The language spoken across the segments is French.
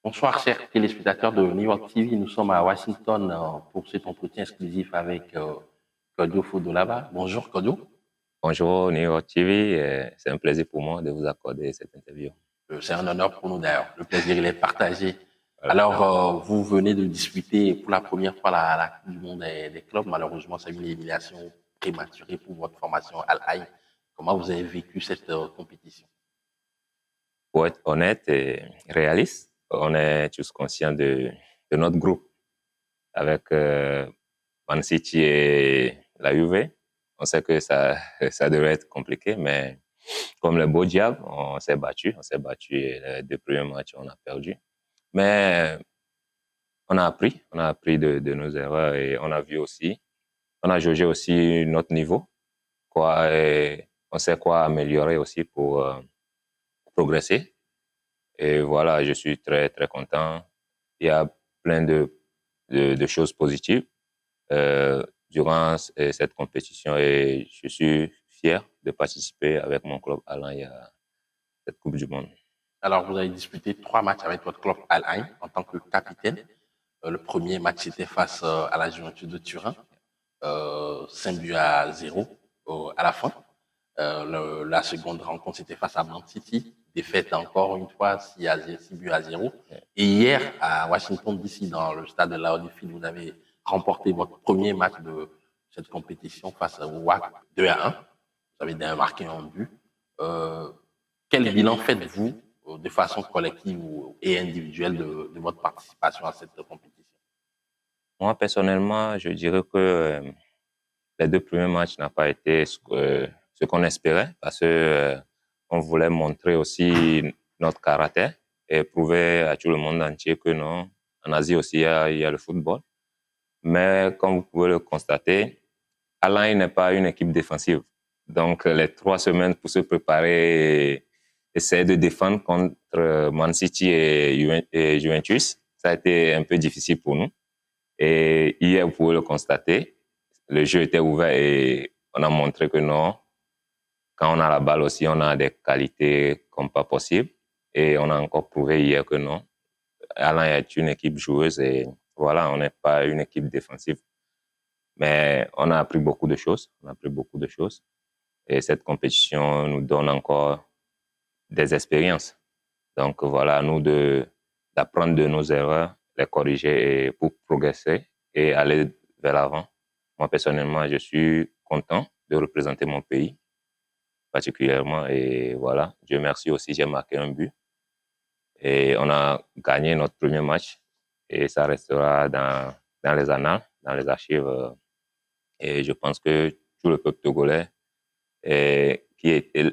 Bonsoir, chers téléspectateurs de New York TV. Nous sommes à Washington pour cet entretien exclusif avec Kodio Fodolaba. Bonjour, Kodio. Bonjour, New York TV. C'est un plaisir pour moi de vous accorder cette interview. C'est un honneur pour nous d'ailleurs. Le plaisir, il est partagé. Voilà. Alors, vous venez de disputer pour la première fois la Coupe du Monde des clubs. Malheureusement, c'est une élimination prématurée pour votre formation Al-Ain. Comment vous avez vécu cette compétition? Pour être honnête et réaliste, on est tous conscients de notre groupe avec Man City et la Juve. On sait que ça devrait être compliqué, mais comme le beau diable, on s'est battu. Et les deux premiers matchs, on a perdu. Mais on a appris de nos erreurs et on a jaugé aussi notre niveau. Et on sait quoi améliorer aussi pour progresser. Et voilà, je suis très, très content. Il y a plein de choses positives durant cette compétition et je suis fier de participer avec mon club Alain à cette Coupe du Monde. Alors, vous avez disputé 3 matchs avec votre club Al-Ain en tant que capitaine. Le premier match, c'était face à la Juventus de Turin. 5 buts à 0 à la fin. La seconde rencontre, c'était face à Man City. Défaite encore une fois, 6 buts à 0. Et hier, à Washington DC, dans le stade de Lambeau Field, vous avez remporté votre premier match de cette compétition face au WAC 2-1. Vous avez marqué un but. Quel bilan faites-vous de façon collective et individuelle de votre participation à cette compétition? Moi, personnellement, je dirais que les deux premiers matchs n'ont pas été ce qu'on espérait parce que on voulait montrer aussi notre caractère et prouver à tout le monde entier que non, en Asie aussi, il y a le football. Mais comme vous pouvez le constater, Alain n'est pas une équipe défensive. Donc, les 3 semaines pour se préparer et essayer de défendre contre Man City et Juventus, ça a été un peu difficile pour nous. Et hier, vous pouvez le constater, le jeu était ouvert et on a montré que non, quand on a la balle aussi, on a des qualités comme pas possible. Et on a encore prouvé hier que non. Alain est une équipe joueuse et voilà, on n'est pas une équipe défensive. Mais on a appris beaucoup de choses. Et cette compétition nous donne encore des expériences. Donc voilà, à nous d'apprendre de nos erreurs, les corriger et pour progresser et aller vers l'avant. Moi, personnellement, je suis content de représenter mon pays, particulièrement. Et voilà, Dieu merci aussi, j'ai marqué un but. Et on a gagné notre premier match. Et ça restera dans les annales, dans les archives. Et je pense que tout le peuple togolais, les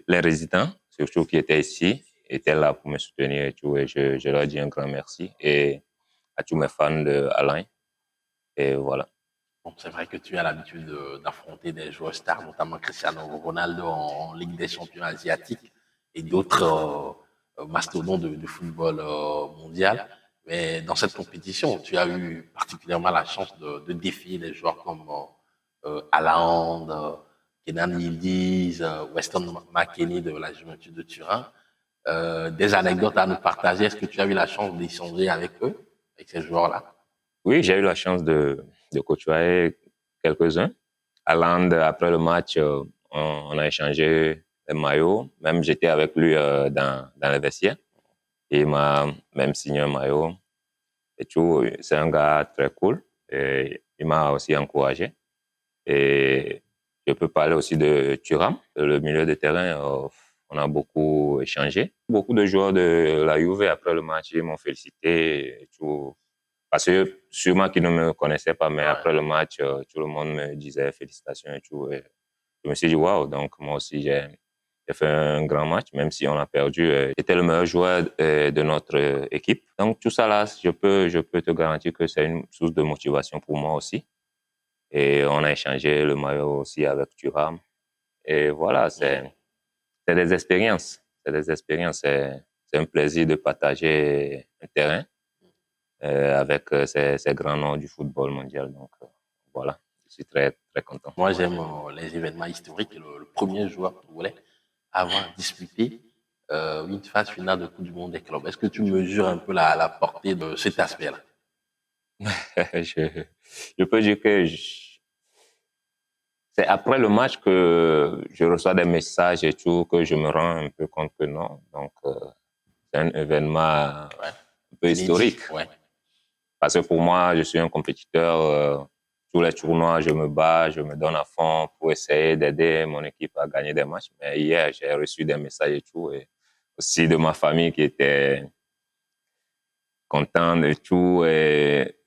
résidents, surtout qui étaient ici, étaient là pour me soutenir et tout. Et je leur dis un grand merci. Et à tous mes fans de Alain. Et voilà. Bon, c'est vrai que tu as l'habitude d'affronter des joueurs stars, notamment Cristiano Ronaldo en Ligue des champions asiatiques et d'autres mastodontes de football mondial. Mais dans cette compétition, tu as eu particulièrement la chance de défier des joueurs comme Haaland, Kenan Yildiz, Weston McKennie de la Juventus de Turin. Des anecdotes à nous partager. Est-ce que tu as eu la chance d'échanger avec eux, avec ces joueurs-là? Oui, j'ai eu la chance de côtoyer quelques-uns. Haaland, après le match, on a échangé les maillots. Même j'étais avec lui dans les vestiaires. Et il m'a même signé un maillot. Et tout, c'est un gars très cool. Et il m'a aussi encouragé. Et je peux parler aussi de Thuram, le milieu de terrain. On a beaucoup échangé. Beaucoup de joueurs de la Juve, après le match, ils m'ont félicité. Et tout. Parce que sûrement qu'ils ne me connaissaient pas, mais après le match, tout le monde me disait félicitations et tout. Et je me suis dit, waouh, donc moi aussi, j'ai fait un grand match, même si on a perdu. J'étais le meilleur joueur de notre équipe. Donc tout ça là, je peux te garantir que c'est une source de motivation pour moi aussi. Et on a échangé le maillot aussi avec Thuram. Et voilà, c'est des expériences. C'est un plaisir de partager un terrain avec ces grands noms du football mondial. Donc voilà, je suis très, très content. Moi, j'aime les événements historiques. Le premier joueur congolais à avoir disputé une phase finale de Coupe du Monde des clubs. Est-ce que tu mesures un peu la portée de cet aspect-là? je peux dire que c'est après le match que je reçois des messages et tout, que je me rends un peu compte que non. Donc, c'est un événement un Ouais. peu Inédit, historique. ouais. Parce que pour moi, je suis un compétiteur. Tous les tournois, je me bats, je me donne à fond pour essayer d'aider mon équipe à gagner des matchs. Mais hier, j'ai reçu des messages et tout, et aussi de ma famille qui était contente et tout. Et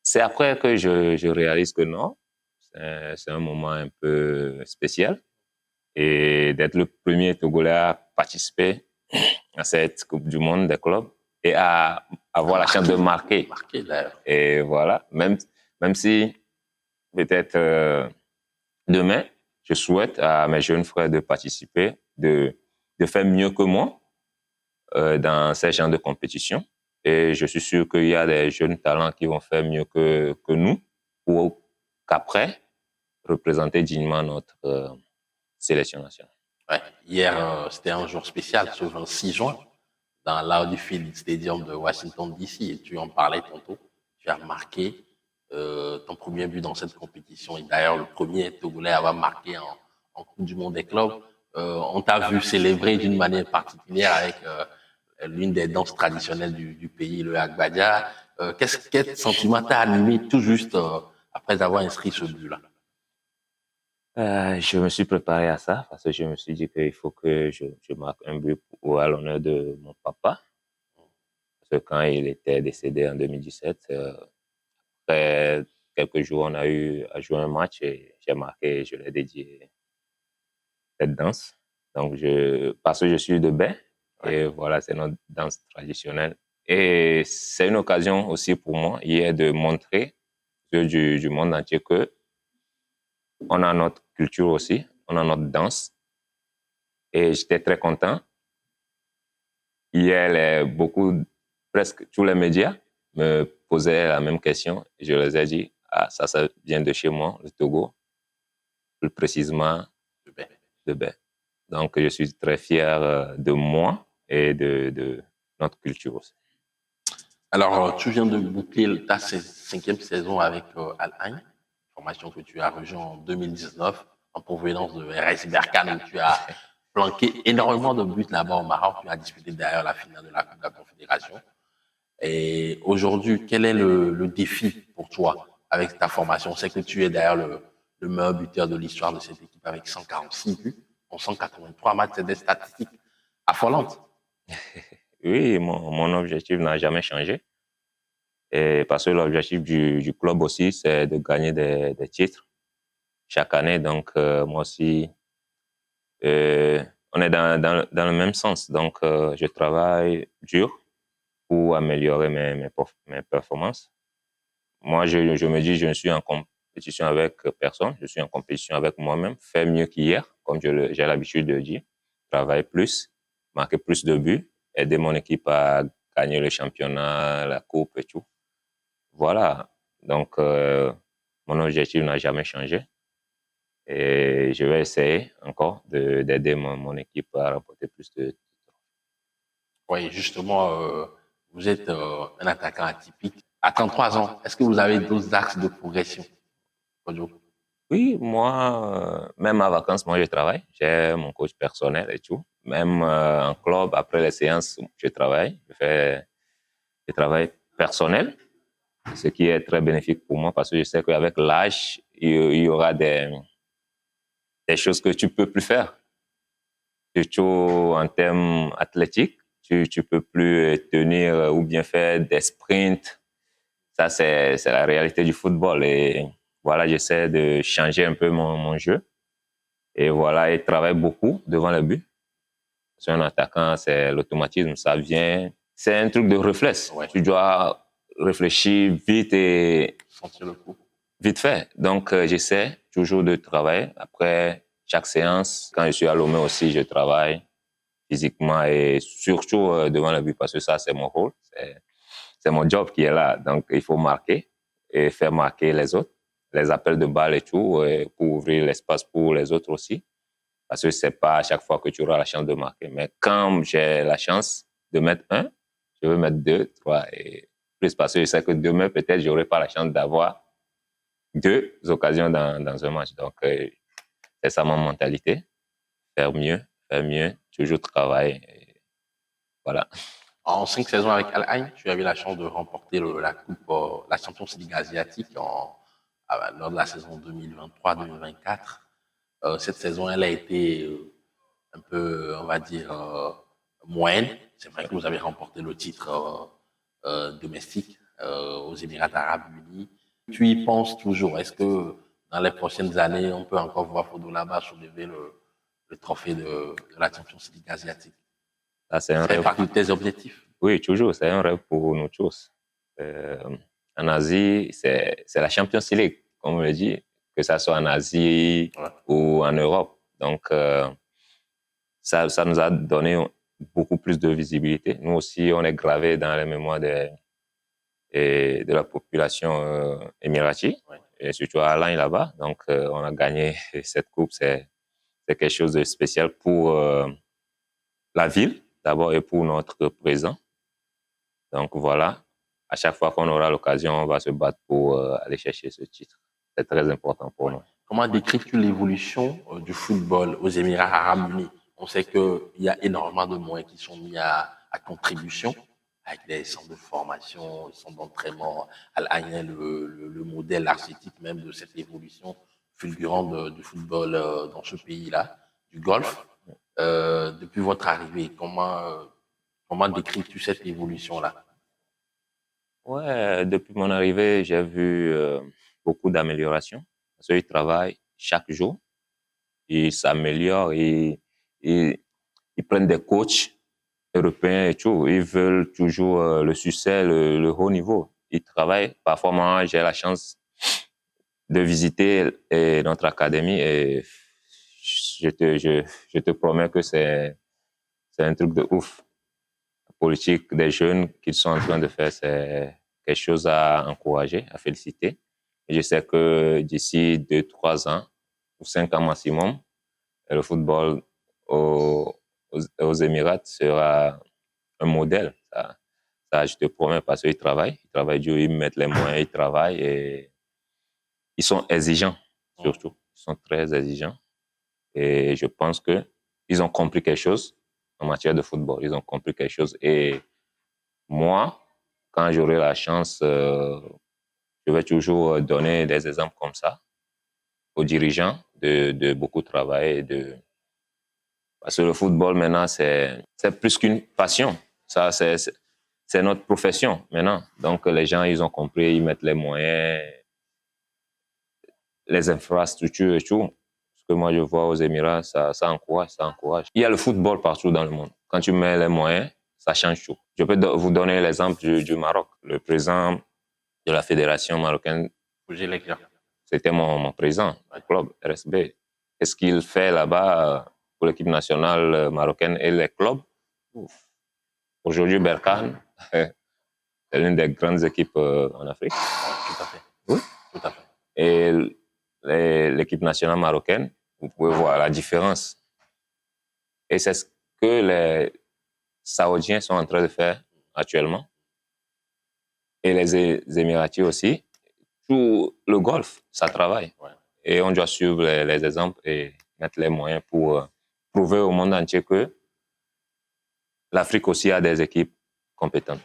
c'est après que je réalise que non, c'est un moment un peu spécial. Et d'être le premier Togolais à participer à cette Coupe du Monde des clubs et à avoir la chance de marquer. Marqué, d'ailleurs. Et voilà, même si peut-être demain, je souhaite à mes jeunes frères de participer, de faire mieux que moi dans ces genres de compétition. Et je suis sûr qu'il y a des jeunes talents qui vont faire mieux que nous ou qu'après, représenter dignement notre sélection nationale. Ouais. Hier, c'était un jour spécial, ce 26 juin, dans l'Audi Field Stadium de Washington, D.C. Et tu en parlais tantôt. Tu as marqué ton premier but dans cette compétition. Et d'ailleurs, le premier Togolais à avoir marqué en Coupe du Monde des clubs. On t'a vu célébrer d'une manière particulière avec l'une des danses traditionnelles du pays, le Agbadia. Quel sentiment t'a animé tout juste après avoir inscrit ce but-là? Je me suis préparé à ça parce que je me suis dit qu'il faut que je marque un but à l'honneur de mon papa. Parce que quand il était décédé en 2017, après quelques jours, on a eu à jouer un match et j'ai marqué, je l'ai dédié cette danse. Donc, parce que je suis de Bain, et voilà, c'est notre danse traditionnelle. Et c'est une occasion aussi pour moi hier de montrer aux yeux du monde entier que on a notre culture aussi, on a notre danse. Et j'étais très content. Hier, presque tous les médias me posaient la même question. Je leur ai dit, ah, ça vient de chez moi, le Togo, plus précisément de Bain. Donc, je suis très fier de moi et de notre culture aussi. Alors, tu viens de boucler ta cinquième saison avec Al Ain, formation que tu as rejoint en 2019 en provenance de RS Berkane où tu as planqué énormément de buts là-bas au Maroc. Tu as disputé d'ailleurs la finale de la Coupe de la Confédération. Et aujourd'hui, quel est le défi pour toi avec ta formation? C'est que tu es d'ailleurs le meilleur buteur de l'histoire de cette équipe avec 146 buts en 183 matchs. C'est des statistiques affolantes. Oui, mon objectif n'a jamais changé. Et parce que l'objectif du club aussi, c'est de gagner des titres chaque année. Donc, moi aussi, on est dans le même sens. Donc, je travaille dur pour améliorer mes performances. Moi, je me dis, je ne suis en compétition avec personne. Je suis en compétition avec moi-même. Faire mieux qu'hier, comme j'ai l'habitude de dire. Travailler plus, marquer plus de buts, aider mon équipe à gagner le championnat, la coupe et tout. Voilà. Donc, mon objectif n'a jamais changé. Et je vais essayer encore d'aider mon équipe à remporter plus de titres. Oui, justement, vous êtes un attaquant atypique. À 33 ans, est-ce que vous avez d'autres axes de progression, Kojo? Oui, moi, même en vacances, moi, je travaille. J'ai mon coach personnel et tout. Même en club, après les séances, je travaille. Je fais du travail personnel, ce qui est très bénéfique pour moi parce que je sais qu'avec l'âge, il y aura des choses que tu peux plus faire. Surtout en termes athlétiques, tu peux plus tenir ou bien faire des sprints. Ça, c'est la réalité du football. Et voilà, j'essaie de changer un peu mon jeu. Et voilà, il travaille beaucoup devant le but. C'est un attaquant, c'est l'automatisme, ça vient. C'est un truc de réflexe. Ouais. Tu dois réfléchir vite et Sentir le coup. vite fait. Donc, j'essaie toujours de travailler. Après chaque séance, quand je suis à Lomé aussi, je travaille physiquement et surtout devant le but parce que ça, c'est mon rôle. C'est mon job qui est là. Donc, il faut marquer et faire marquer les autres, les appels de balles et tout, pour ouvrir l'espace pour les autres aussi. Parce que c'est pas à chaque fois que tu auras la chance de marquer. Mais quand j'ai la chance de mettre un, je veux mettre deux, trois et plus. Parce que je sais que demain, peut-être, j'aurai pas la chance d'avoir deux occasions dans un match. Donc, c'est ça ma mentalité. Faire mieux, toujours travailler. Et voilà. En 5 saisons avec Al Ain, tu avais la chance de remporter la Coupe, la Champions League asiatique lors de la saison 2023-2024. Cette saison, elle a été un peu, on va dire, moyenne. C'est vrai que vous avez remporté le titre domestique aux Émirats Arabes Unis. Tu y penses toujours. Est-ce que dans les prochaines années, on peut encore voir Fodo là-bas soulever le trophée de la Champions League asiatique? Ça, c'est un Ça fait rêve. partie de tes objectifs? Oui, toujours. C'est un rêve pour nous tous. En Asie, c'est la Champions League, comme on le dit, que ça soit en Asie ou en Europe. Donc, ça nous a donné beaucoup plus de visibilité. Nous aussi, on est gravé dans les mémoires de la population émirati, et surtout à Alain là-bas. Donc, on a gagné cette coupe. C'est quelque chose de spécial pour la ville, d'abord, et pour notre président. Donc, voilà. À chaque fois qu'on aura l'occasion, on va se battre pour aller chercher ce titre. C'est très important pour nous. Comment décris-tu l'évolution du football aux Émirats Arabes Unis? On sait qu'il y a énormément de moyens qui sont mis à contribution, avec des centres de formation, des centres d'entraînement. Al-Ain, le modèle archétype même de cette évolution fulgurante du football dans ce pays-là, du Golfe. Depuis votre arrivée, comment décris-tu cette évolution-là? Ouais, depuis mon arrivée, j'ai vu beaucoup d'améliorations. Parce qu'ils travaillent chaque jour, ils s'améliorent, ils prennent des coachs européens et tout. Ils veulent toujours le succès, le haut niveau. Ils travaillent. Parfois, moi, j'ai la chance de visiter notre académie et je te promets que c'est un truc de ouf. La politique des jeunes qu'ils sont en train de faire, c'est quelque chose à encourager, à féliciter. Et je sais que d'ici 2, 3 ans ou 5 ans maximum, le football aux Émirats sera un modèle. Ça, je te promets, parce qu'ils travaillent dur, ils mettent les moyens, ils travaillent et ils sont exigeants, surtout. Ils sont très exigeants. Et je pense qu'ils ont compris quelque chose en matière de football. Ils ont compris quelque chose. Et moi, quand j'aurai la chance, je vais toujours donner des exemples comme ça aux dirigeants de beaucoup travailler. Parce que le football, maintenant, c'est plus qu'une passion. Ça, c'est notre profession maintenant. Donc, les gens, ils ont compris, ils mettent les moyens, les infrastructures et tout. Ce que moi, je vois aux Émirats, ça encourage, ça encourage. Il y a le football partout dans le monde. Quand tu mets les moyens, ça change tout. Je peux vous donner l'exemple du Maroc. Le président de la fédération marocaine, c'était mon président du club RSB. Qu'est-ce qu'il fait là-bas pour l'équipe nationale marocaine et les clubs? Aujourd'hui, Berkane, c'est l'une des grandes équipes en Afrique. Tout à fait. Oui. Tout à fait. Et l'équipe nationale marocaine, vous pouvez voir la différence. Et c'est ce que les Saoudiens sont en train de faire actuellement. Et les Émiratis aussi. Tout le golf, ça travaille. Ouais. Et on doit suivre les exemples et mettre les moyens pour prouver au monde entier que l'Afrique aussi a des équipes compétentes.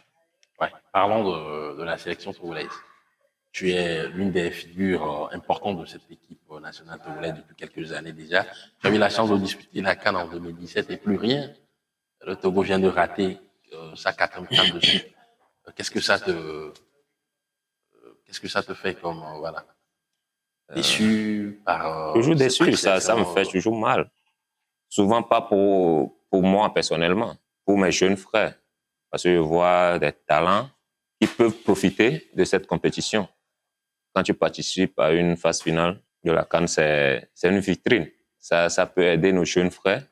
Ouais. Parlons de la sélection togolaise. Tu es l'une des figures importantes de cette équipe nationale togolaise depuis quelques années déjà. Tu as eu la chance de disputer la CAN en 2017 et plus rien. Le Togo vient de rater sa 4e CAN de suite. Qu'est-ce que ça te fait comme voilà, déçu par toujours déçu, ça me fait toujours mal. Souvent pas pour moi personnellement, pour mes jeunes frères, parce que je vois des talents qui peuvent profiter de cette compétition. Quand tu participes à une phase finale de la CAN, c'est une vitrine. Ça peut aider nos jeunes frères,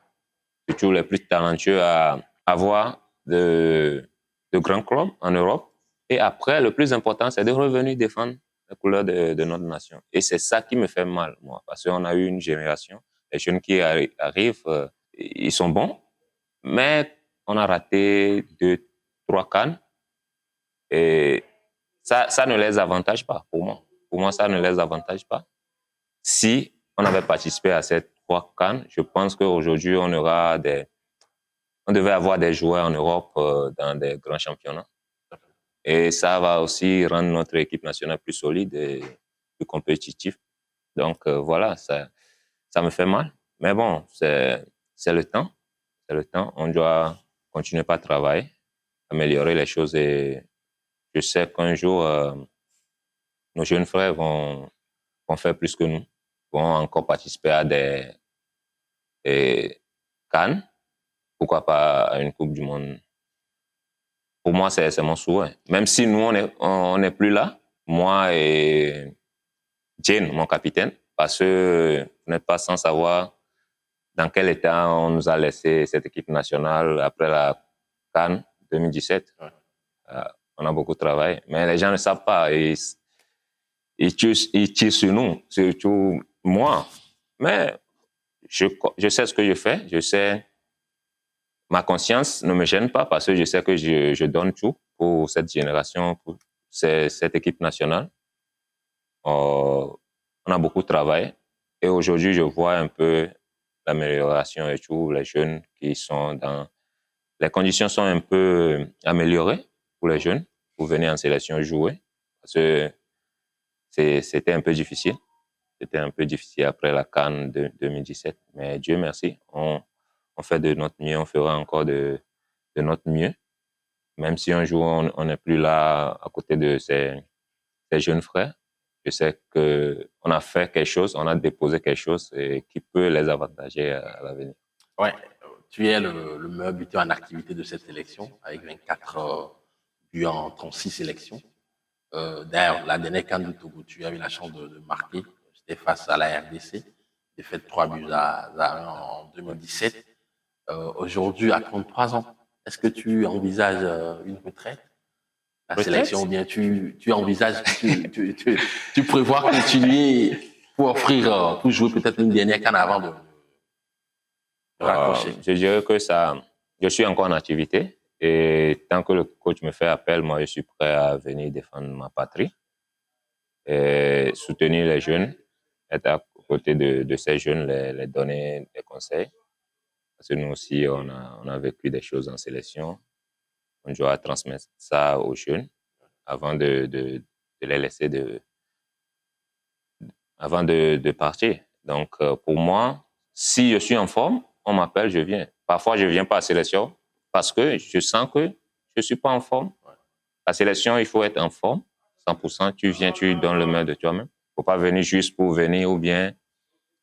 surtout les plus talentueux, à avoir de grands clubs en Europe. Et après, le plus important, c'est de revenir défendre les couleurs de notre nation. Et c'est ça qui me fait mal, moi, parce qu'on a eu une génération, Les jeunes qui arrivent, ils sont bons, mais on a raté 2-3 CAN et ça ne les avantage pas pour moi. Pour moi, ça ne les avantage pas. Si on avait participé à ces 3 CAN, je pense qu'aujourd'hui, on devait avoir des joueurs en Europe dans des grands championnats. Et ça va aussi rendre notre équipe nationale plus solide et plus compétitive. Donc voilà, ça me fait mal. Mais bon, c'est le temps. C'est le temps. On doit continuer par travailler, améliorer les choses. Et je sais qu'un jour, nos jeunes frères vont faire plus que nous, vont encore participer à des CAN, pourquoi pas à une Coupe du Monde. Pour moi, c'est mon souhait. Même si nous, on n'est plus là, moi et Jane, mon capitaine, parce que vous n'êtes pas sans savoir dans quel état on nous a laissé cette équipe nationale après la CAN 2017. Ouais. On a beaucoup travaillé, mais les gens ne savent pas. Ils tirent sur nous, surtout moi. Mais je sais ce que je fais. Je sais, ma conscience ne me gêne pas parce que je sais que je donne tout pour cette génération, pour cette équipe nationale. On a beaucoup travaillé et aujourd'hui, je vois un peu l'amélioration et tout. Les jeunes qui sont dans... Les conditions sont un peu améliorées pour les jeunes pour venir en sélection jouer parce que c'était un peu difficile. C'était un peu difficile après la CAN de 2017. Mais Dieu merci, on fait de notre mieux, on fera encore de notre mieux. Même si un jour on n'est plus là à côté de ces jeunes frères, je sais qu'on a fait quelque chose, on a déposé quelque chose qui peut les avantager à l'avenir. Ouais, tu es le meilleur buteur en activité de cette sélection avec 24 buts en 36 sélections. D'ailleurs, la dernière CAN du Togo, tu as eu la chance de marquer. C'était face à la RDC. J'ai fait 3 buts à 1 en 2017. Aujourd'hui, à 33 ans, est-ce que tu envisages une retraite? La sélection, ou bien tu envisages, tu prévois continuer pour offrir, pour jouer peut-être une dernière CAN avant de raccrocher? Je dirais que je suis encore en activité et tant que le coach me fait appel, moi, je suis prêt à venir défendre ma patrie et soutenir les jeunes, être à côté de ces jeunes, les donner des conseils. Parce que nous aussi, on a vécu des choses en sélection. On doit transmettre ça aux jeunes avant de les laisser avant de partir. Donc, pour moi, si je suis en forme, on m'appelle, je viens. Parfois, je ne viens pas à la sélection parce que je sens que je ne suis pas en forme. La sélection, il faut être en forme, 100%. Tu viens, tu donnes le meilleur de toi-même. Il ne faut pas venir juste pour venir ou bien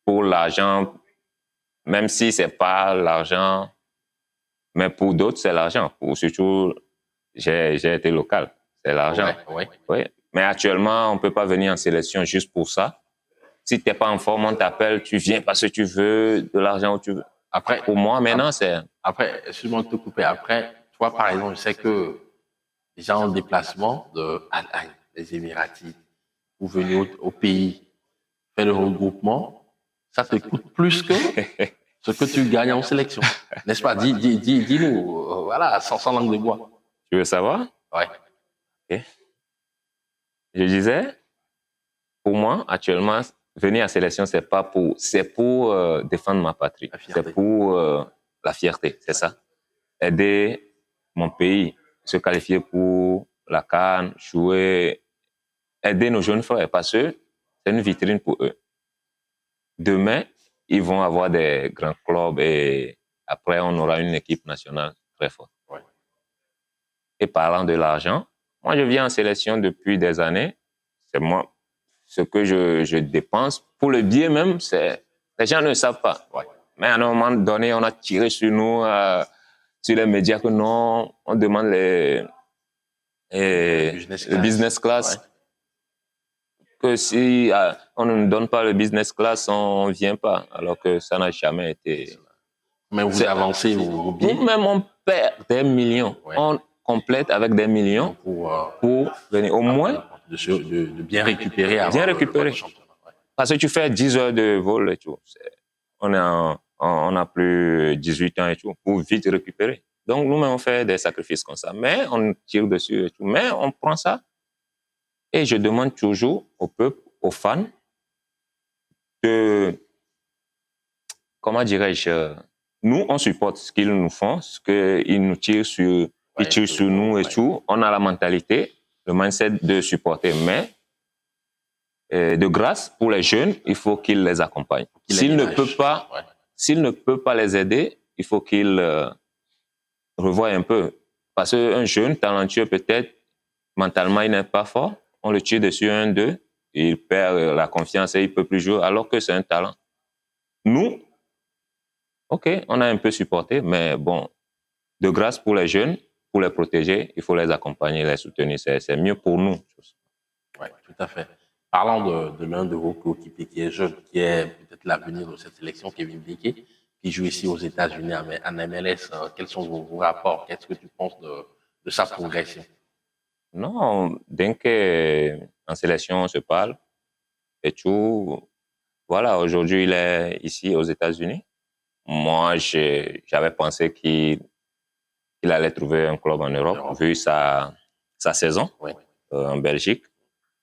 pour l'argent, même si ce n'est pas l'argent, mais pour d'autres, c'est l'argent. Surtout, j'ai été local, c'est l'argent. Oui. Mais actuellement, on ne peut pas venir en sélection juste pour ça. Si tu n'es pas en forme, on t'appelle, tu viens parce que tu veux de l'argent ou tu veux. Après, pour moi, maintenant, c'est... Après, excuse-moi de te couper. Après, toi, par exemple, je sais que les gens en déplacement des Émiratis ou venir au pays, faire le regroupement, ça te coûte plus que ce que tu gagnes en sélection. N'est-ce pas? Dis-nous, voilà, sans langue de bois. Tu veux savoir? Ouais. Okay. Je disais, pour moi, actuellement, venir à la sélection, c'est pour défendre ma patrie. C'est pour la fierté, c'est ça. Aider mon pays, se qualifier pour la CAN, jouer, aider nos jeunes frères parce que c'est une vitrine pour eux. Demain, ils vont avoir des grands clubs et après, on aura une équipe nationale très forte. Ouais. Et parlant de l'argent, moi, je viens en sélection depuis des années. C'est moi, ce que je dépense. Pour le billet même, les gens ne le savent pas. Ouais. Mais à un moment donné, on a tiré sur nous, sur les médias, que non, on demande le business class. Ouais. Que si on ne nous donne pas le business class, on ne vient pas. Alors que ça n'a jamais été... Mais vous avancez vos billets. Nous-mêmes, on perd des millions. Ouais. On complète avec des millions pour venir au moins... De bien récupérer avant bien récupérer. Parce que tu fais 10 heures de vol et tout. on a plus 18 ans et tout, pour vite récupérer. Donc, nous-mêmes, on fait des sacrifices comme ça. Mais on tire dessus et tout. Mais on prend ça. Et je demande toujours au peuple, aux fans, de, comment dirais-je, nous, on supporte ce qu'ils nous font, ce qu'ils nous tirent sur, ils tirent sur nous et tout. On a la mentalité, le mindset de supporter. Mais, de grâce, pour les jeunes, il faut qu'ils les accompagnent. S'il ne peut pas les aider, il faut qu'ils revoient un peu. Parce qu'un jeune talentueux, peut-être, mentalement, il n'est pas fort. On le tire dessus 1-2, il perd la confiance et il ne peut plus jouer, alors que c'est un talent. Nous, OK, on a un peu supporté, mais bon, de grâce pour les jeunes, pour les protéger, il faut les accompagner, les soutenir. C'est mieux pour nous. Oui, tout à fait. Parlant de l'un de vos coéquipiers qui est jeune, qui est peut-être l'avenir de cette sélection, Kevin Blake, qui joue ici aux États-Unis en MLS, quels sont vos rapports? Qu'est-ce que tu penses de sa progression? Non, dès qu'en sélection on se parle et tout, voilà, aujourd'hui il est ici aux États-Unis. Moi, j'avais pensé qu'il allait trouver un club en Europe, vu sa saison en Belgique.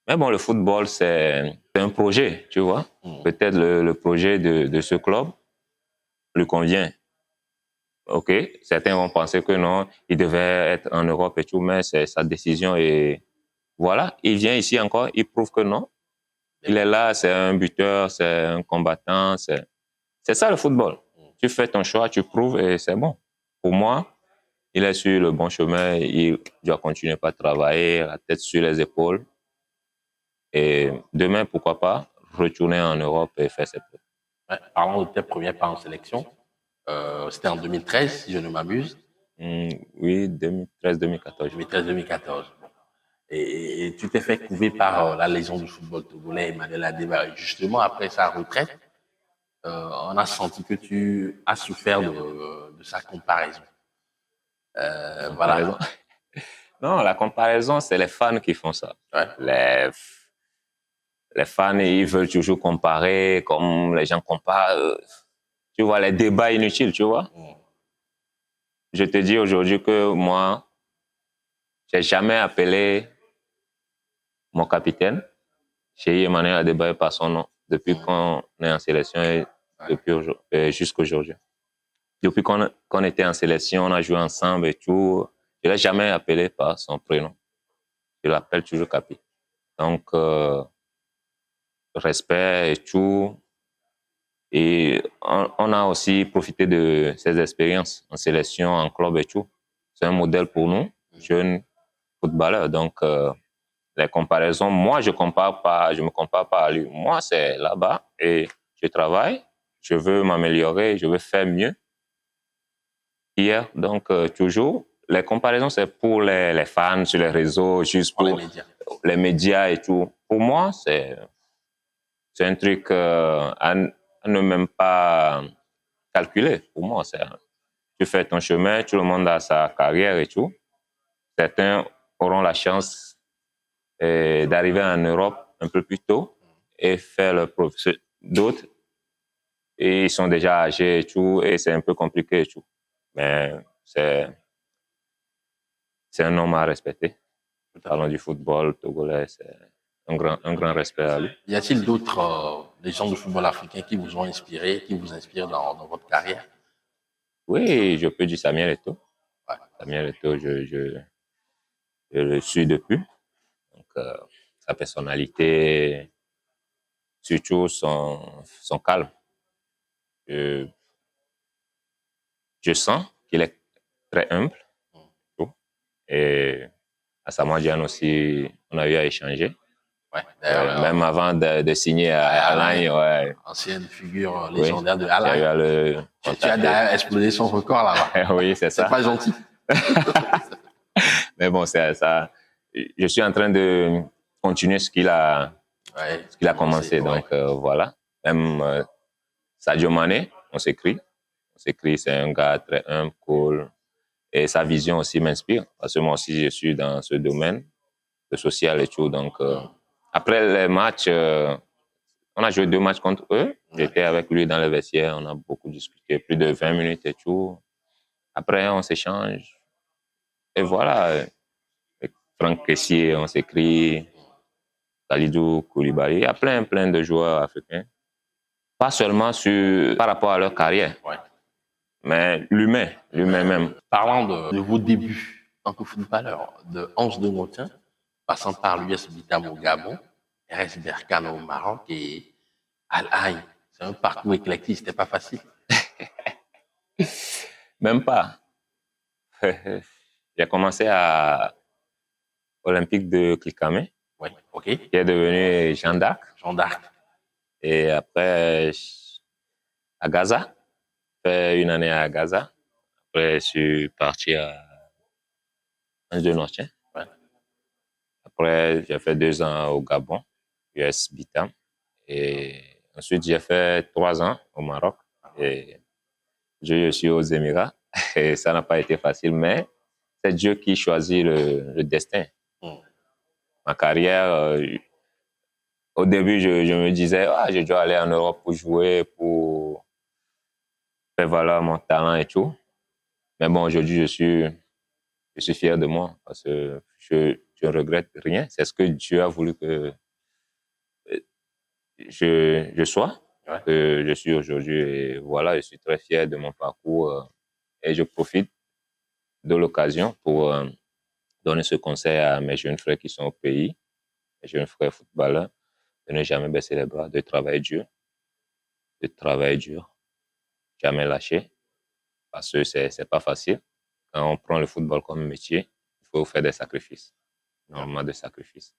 Mais bon, le football, c'est un projet, tu vois. Peut-être le projet de ce club lui convient. OK, certains vont penser que non, il devait être en Europe et tout, mais c'est sa décision et voilà, il vient ici encore, il prouve que non. Il est là, c'est un buteur, c'est un combattant, c'est ça le football. Tu fais ton choix, tu prouves et c'est bon. Pour moi, il est sur le bon chemin, il doit continuer par travailler, la tête sur les épaules. Et demain, pourquoi pas, retourner en Europe et faire ses preuves. Ouais, parlons de tes premiers pas en sélection. C'était en 2013, si je ne m'abuse. Oui, 2013-2014. 2013-2014. Bon. Et tu t'es fait couver par la légion du football togolais, Emmanuel Adebayor. Justement, après sa retraite, on a senti que tu as souffert de sa comparaison. Voilà. Non, la comparaison, c'est les fans qui font ça. Ouais. Les fans, ils veulent toujours comparer, comme les gens comparent. Tu vois, les débats inutiles, tu vois. Je te dis aujourd'hui que moi, j'ai jamais appelé mon capitaine, Cheikh Emmanuel Adebayor, par son nom, depuis qu'on est en sélection et jusqu'à aujourd'hui. Depuis qu'on était en sélection, on a joué ensemble et tout. Je ne l'ai jamais appelé par son prénom. Je l'appelle toujours Capi. Donc, respect et tout. Et on a aussi profité de ses expériences en sélection, en club et tout. C'est un modèle pour nous, jeunes footballeurs. Donc, les comparaisons, moi, je me compare pas à lui. Moi, c'est là-bas et je travaille, je veux m'améliorer, je veux faire mieux. Hier, donc, toujours, les comparaisons, c'est pour les fans sur les réseaux, juste pour les médias et tout. Pour moi, c'est un truc à ne même pas calculer. Pour moi, tu fais ton chemin, tout le monde a sa carrière et tout. Certains auront la chance d'arriver en Europe un peu plus tôt et faire leur preuve. D'autres, ils sont déjà âgés et tout, et c'est un peu compliqué et tout. Mais c'est un homme à respecter. Parlons du football togolais, c'est un grand respect à lui. Y a-t-il d'autres légendes du football africain qui vous ont inspiré, qui vous inspirent dans votre carrière? Oui, je peux dire Samuel Eto'o. Ouais. Samuel Eto'o, je le suis depuis. Donc, sa personnalité, surtout son calme. Je sens qu'il est très humble. Et Asamoah Gyan aussi, on a eu à échanger. Ouais, même avant de signer à Alain. Ouais. Ancienne figure légendaire de Alain. Tu as d'ailleurs explosé son record là-bas. Oui, c'est ça. C'est pas gentil. Mais bon, c'est ça. Je suis en train de continuer ce qu'il a commencé. Donc, voilà. Même Sadio Mané, on s'écrit. C'est un gars très humble, cool. Et sa vision aussi m'inspire. Parce que moi aussi, je suis dans ce domaine, le social et tout. Donc, après les matchs, On a joué 2 matchs contre eux. J'étais avec lui dans le vestiaire. On a beaucoup discuté, plus de 20 minutes et tout. Après, on s'échange. Et voilà. Avec Franck Kessié, on s'écrit. Kalidou Koulibaly. Il y a plein de joueurs africains. Pas seulement par rapport à leur carrière, mais l'humain même. Parlant de vos débuts en tant que footballeur, de Anse de Montin, passant par l'US Vitam au Gabon, RS Berkane au Maroc et Al Ain. C'est un parcours éclectique, c'était pas facile. Même pas. J'ai commencé à Olympique de Clicamé, Oui, ok. qui est devenu Jeanne d'Arc. Jeanne d'Arc. Et après, à Gaza, j'ai fait une année à Gaza. Après, je suis parti à Anse de Montin. Ouais. Après, j'ai fait 2 ans au Gabon, US Bitam. Et ensuite, j'ai fait 3 ans au Maroc. Et je suis aux Émirats. Et ça n'a pas été facile, mais c'est Dieu qui choisit le destin. Ma carrière, au début, je me disais, je dois aller en Europe pour jouer, pour faire valoir mon talent et tout. Mais bon, aujourd'hui, je suis fier de moi parce que je ne regrette rien. C'est ce que Dieu a voulu que je sois, que je suis aujourd'hui. Et voilà, je suis très fier de mon parcours et je profite de l'occasion pour donner ce conseil à mes jeunes frères qui sont au pays, mes jeunes frères footballeurs, de ne jamais baisser les bras, de travailler dur, jamais lâcher, parce que c'est pas facile. Quand on prend le football comme métier, il faut faire des sacrifices, normalement des sacrifices.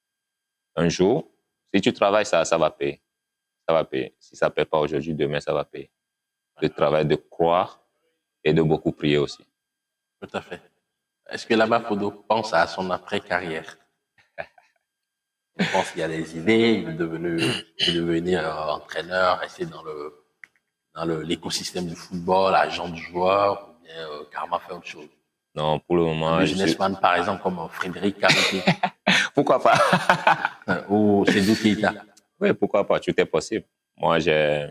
Un jour, si tu travailles, ça va payer. Ça va payer. Si ça ne paie pas aujourd'hui, demain, ça va payer. De travailler, de croire et de beaucoup prier aussi. Tout à fait. Est-ce que là-bas, Fodo pense à son après-carrière? Il pense qu'il y a des idées, il veut devenir entraîneur, rester dans l'écosystème du football, agent du joueur, ou bien carrément faire autre chose. Non, pour le moment. Un businessman, par exemple, comme Frédéric Kamité. Pourquoi pas? Ou Sédou Keita. Oui, pourquoi pas? Tout est possible. Moi, j'ai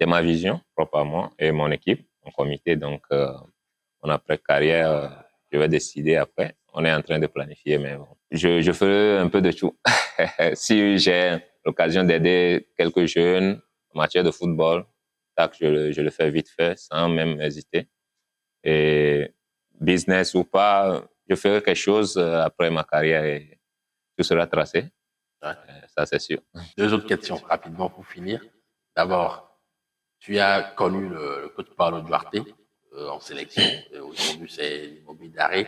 ma vision propre à moi et mon équipe, mon comité. Donc, mon après-carrière, je vais décider après. On est en train de planifier, mais bon. Je ferai un peu de tout. Si j'ai l'occasion d'aider quelques jeunes en matière de football, tac, je le fais vite fait, sans même hésiter. Et business ou pas, je ferai quelque chose après ma carrière et tout sera tracé. Ouais. Ça, c'est sûr. 2 autres questions rapidement pour finir. D'abord, tu as connu le coach Paulo Duarte en sélection. Aujourd'hui, c'est l'immobilier d'arrêt.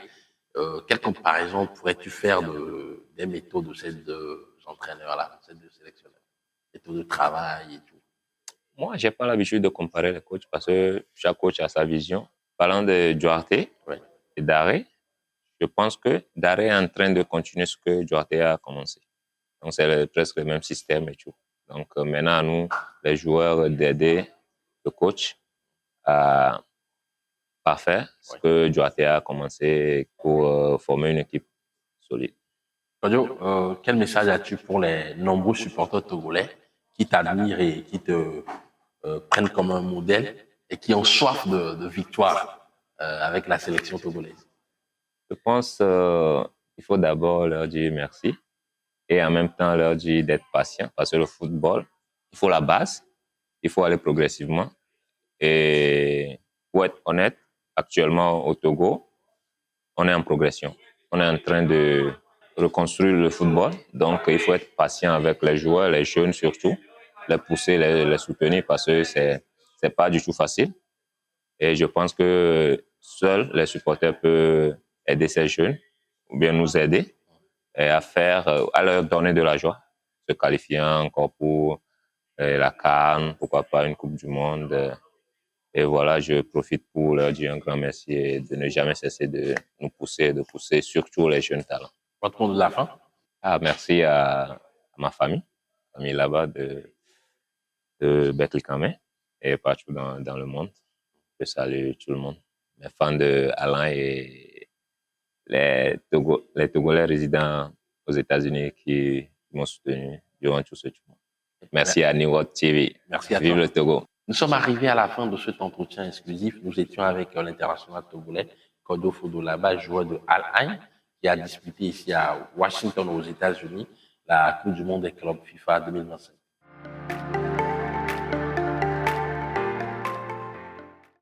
Quelle comparaison pourrais-tu faire des méthodes de ces 2 entraîneurs-là, ces 2 sélectionneurs? Méthodes de travail et tout. Moi, j'ai pas l'habitude de comparer les coachs parce que chaque coach a sa vision. Parlant de Duarte et d'Arrêt, je pense que d'Arrêt est en train de continuer ce que Duarte a commencé. Donc, c'est presque le même système et tout. Donc, maintenant, à nous, les joueurs, d'aider le coach à faire ce que Duarte a commencé pour former une équipe solide. Claudio, quel message as-tu pour les nombreux supporters togolais qui t'admirent et qui te prennent comme un modèle et qui ont soif de victoire avec la sélection togolaise? Je pense qu'il faut d'abord leur dire merci et en même temps leur dire d'être patient parce que le football, il faut la base, il faut aller progressivement. Et pour être honnête, actuellement au Togo, on est en progression. On est en train de reconstruire le football. Donc, il faut être patient avec les joueurs, les jeunes surtout, les pousser, les soutenir parce que c'est pas du tout facile. Et je pense que seuls les supporters peuvent aider ces jeunes ou bien nous aider et à leur donner de la joie, se qualifiant encore pour la CAN, pourquoi pas une Coupe du Monde. Et voilà, je profite pour leur dire un grand merci et de ne jamais cesser de nous pousser, de pousser surtout les jeunes talents. Votre mot de la fin? Merci à ma famille là-bas de Betclicamé et partout dans le monde. Je salue tout le monde. Mes fans de Alain et les Togolais résidant aux États-Unis qui m'ont soutenu durant tout ce tour. Merci à New World TV. Merci à Vive toi. le Togo. Nous sommes arrivés à la fin de cet entretien exclusif. Nous étions avec l'international togolais Kodo Fodolaba, joueur de Al-Ain, qui a disputé ici à Washington, aux États-Unis, la Coupe du Monde des clubs FIFA 2025.